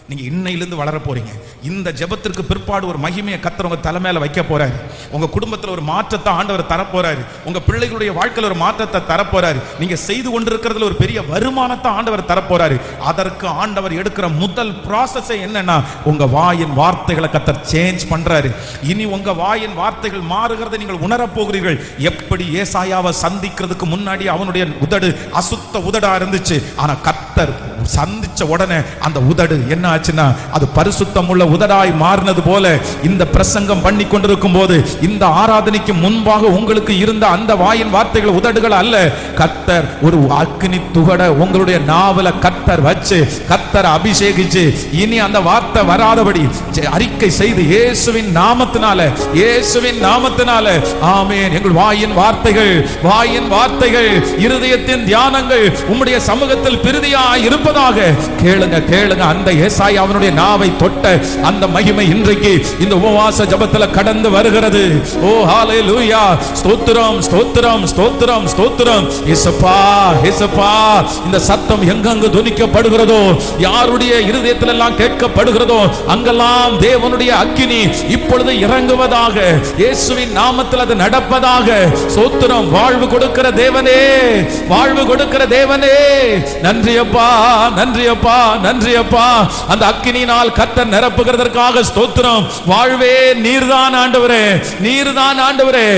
நீங்க இன்னையிலிருந்து வளர போறீங்க. இந்த ஜெபத்திற்கு பிற்பாடு ஒரு மகிமையை கர்த்தர் உங்க தலைமையில வைக்க போறாரு. உங்க குடும்பத்தில் ஒரு மாற்றத்தை ஆண்டவர் தரப்போறாரு. உங்க பிள்ளைகளுடைய வாழ்க்கையில் ஒரு மாற்றத்தை தரப்போறாரு. நீங்க செய்து கொண்டிருக்கிறதுல ஒரு பெரிய வருமானத்தை ஆண்டவர் தரப்போறாரு. அதற்கு ஆண்டவர் எடுக்கிற முதல் ப்ராசஸ் என்னன்னா, உங்க வாயின் வார்த்தைகளை கர்த்தர் சேஞ்ச் பண்றாரு. இனி உங்க வாயின் வார்த்தைகள் மாறுகிறதை நீங்கள் உணரப் போகிறீர்கள். எப்படி ஏசாயாவை சந்திக்கிறதுக்கு முன்னாடி அவனுடைய உதடு அசுத்த உதடா இருந்துச்சு, ஆனா கர்த்தர் சந்திச்ச உடனே அந்த உதடு என்ன ஆச்சுன்னா அது பரிசுத்தம் உள்ள உதடாய் மாறினது போல, இந்த பிரசங்கம் பண்ணி கொண்டிருக்கும் போது, இந்த ஆராதனைக்கு முன்பாக உங்களுக்கு இருந்த அந்த வாயின் வார்த்தைகள் உதடுகள் அல்ல, கர்த்தர் ஒரு அக்னி துகட உங்களுடைய நாவல கர்த்தர் வச்சு, கர்த்தர் அபிஷேகிச்சு, இனி அந்த வார்த்தை வராதபடி அறிக்கை செய்து இயேசுவின் நாமத்தினால, இயேசுவின் நாமத்தினால ஆமென். எங்கள் வாயின் வார்த்தைகள் இருதயத்தின் தியானங்கள் உம்முடைய சமூகத்தில் பிரதியாய் இருப்பதாக கேளுங்க கேளுங்க. அந்த ஏசாயா அவனுடைய நாவை தொட்ட அந்த மகிமை இன்றைக்கு இந்த உபவாச ஜெபத்தில் கடந்து வருகிறது. ஓ ஹalleluya, ஸ்தோத்திரம் ஸ்தோத்திரம் ஸ்தோத்திரம் ஸ்தோத்திரம். இயேசுப்பா இயேசுப்பா, இந்த சத்தம் எங்கெங்கு துணிக்கப்படுகிறதோ, யாருடைய இருதயத்தில் எல்லாம் கேட்கப்படுகிறதோ, அங்கெல்லாம் தேவனுடைய அக்கினி இப்பொழுது இறங்குவதாக, இயேசுவின் நாமத்தில் அது நடப்பதாக. ஸ்தோத்திரம். வாழ்வு கொடுக்கிற தேவனே, வாழ்வு கொடுக்கிற தேவனே, நன்றியப்பா நன்றியப்பா நன்றியப்பா. அந்த அக்கினியினால் கர்த்தர் நிரப்புகிறதற்காக ஸ்தோத்திரம். வாழ்வே நீர்தான் ஆண்டவரே, நீர்தான் ஆண்டவரே.